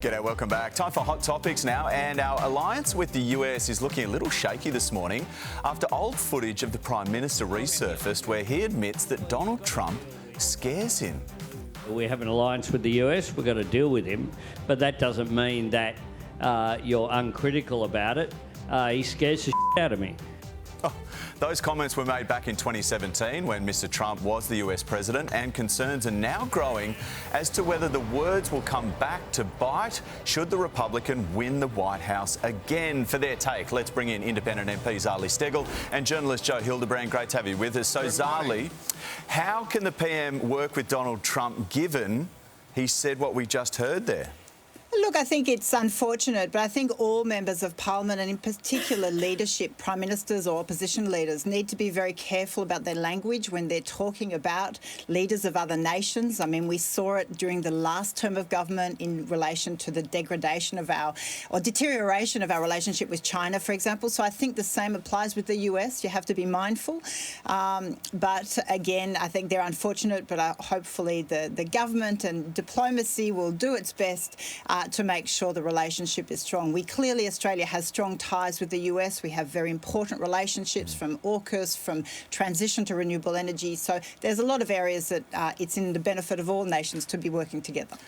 G'day, welcome back. Time for Hot Topics now, and our alliance with the US is looking a little shaky this morning after old footage of the Prime Minister resurfaced where he admits that Donald Trump scares him. We have an alliance with the US, we've got to deal with him, but that doesn't mean that you're uncritical about it. He scares the shit out of me. Oh, those comments were made back in 2017 when Mr. Trump was the US president, and concerns are now growing as to whether the words will come back to bite should the Republican win the White House again. For their take, let's bring in independent MP Zali Steggall and journalist Joe Hildebrand. Great to have you with us. So Zali, how can the PM work with Donald Trump given he said what we just heard there? Look, I think it's unfortunate, but I think all members of parliament, and in particular leadership, prime ministers or opposition leaders, need to be very careful about their language when they're talking about leaders of other nations. I mean, we saw it during the last term of government in relation to the degradation of deterioration of our relationship with China, for example. So I think the same applies with the US. You have to be mindful. But again, I think they're unfortunate, but hopefully the government and diplomacy will do its best to make sure the relationship is strong. Australia has strong ties with the US. We have very important relationships from AUKUS, from transition to renewable energy. So there's a lot of areas that it's in the benefit of all nations to be working together.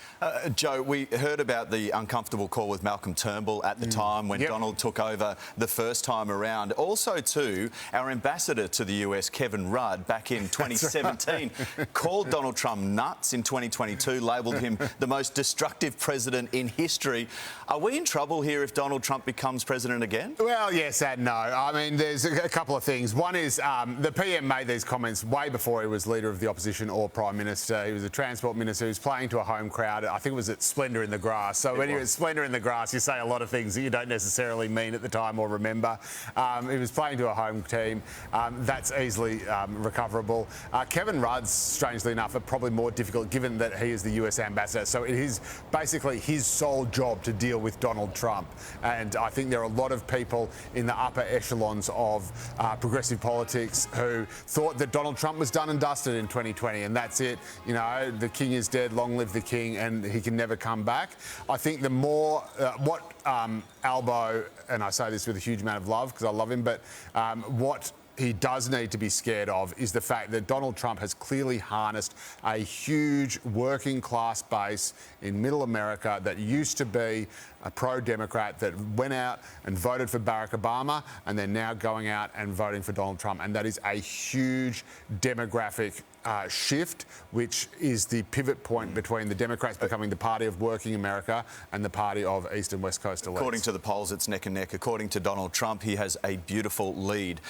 Joe, we heard about the uncomfortable call with Malcolm Turnbull at the time when Donald took over the first time around. Also, too, our ambassador to the US, Kevin Rudd, back in 2017, called Donald Trump nuts in 2022, labelled him the most destructive president in history. Are we in trouble here if Donald Trump becomes president again? Well, yes and no. I mean, there's a couple of things. One is the PM made these comments way before he was leader of the opposition or prime minister. He was a transport minister. He was playing to a home crowd. I think it was at Splendour in the Grass. So when you're at Splendour in the Grass, you say a lot of things that you don't necessarily mean at the time or remember. He was playing to a home team. That's easily recoverable. Kevin Rudd's, strangely enough, are probably more difficult given that he is the US ambassador. So it is basically his sole job to deal with Donald Trump. And I think there are a lot of people in the upper echelons of progressive politics who thought that Donald Trump was done and dusted in 2020, and that's it. You know, the king is dead, long live the king, and he can never come back. I think the more what Albo, and I say this with a huge amount of love because I love him, but what he does need to be scared of is the fact that Donald Trump has clearly harnessed a huge working class base in middle America that used to be a pro-Democrat, that went out and voted for Barack Obama, and they're now going out and voting for Donald Trump. And that is a huge demographic shift, which is the pivot point between the Democrats becoming the party of working America and the party of East and West Coast elites. According to the polls, it's neck and neck. According to Donald Trump, he has a beautiful lead.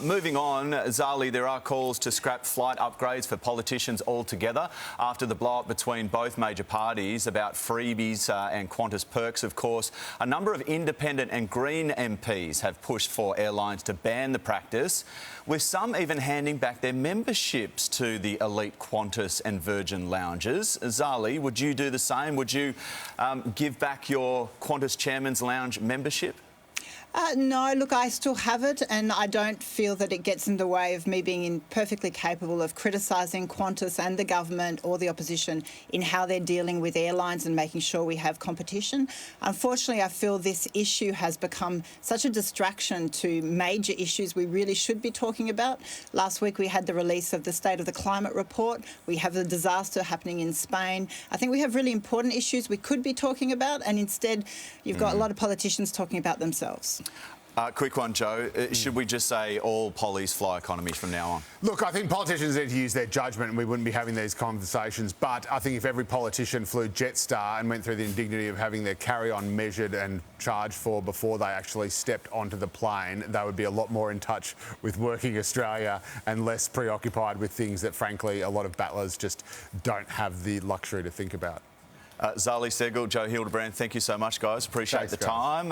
Moving on, Zali, there are calls to scrap flight upgrades for politicians altogether after the blow-up between both major parties about freebies and Qantas perks, of course. A number of independent and Green MPs have pushed for airlines to ban the practice, with some even handing back their memberships to the elite Qantas and Virgin lounges. Zali, would you do the same? Would you give back your Qantas Chairman's Lounge membership? No, look, I still have it, and I don't feel that it gets in the way of me being perfectly capable of criticising Qantas and the government or the opposition in how they're dealing with airlines and making sure we have competition. Unfortunately, I feel this issue has become such a distraction to major issues we really should be talking about. Last week we had the release of the State of the Climate report. We have the disaster happening in Spain. I think we have really important issues we could be talking about, and instead you've got a lot of politicians talking about themselves. Quick one, Joe. Should we just say all pollies fly economy from now on? Look, I think politicians need to use their judgment and we wouldn't be having these conversations. But I think if every politician flew Jetstar and went through the indignity of having their carry-on measured and charged for before they actually stepped onto the plane, they would be a lot more in touch with working Australia and less preoccupied with things that, frankly, a lot of battlers just don't have the luxury to think about. Zali Steggall, Joe Hildebrand, thank you so much, guys. Appreciate the time.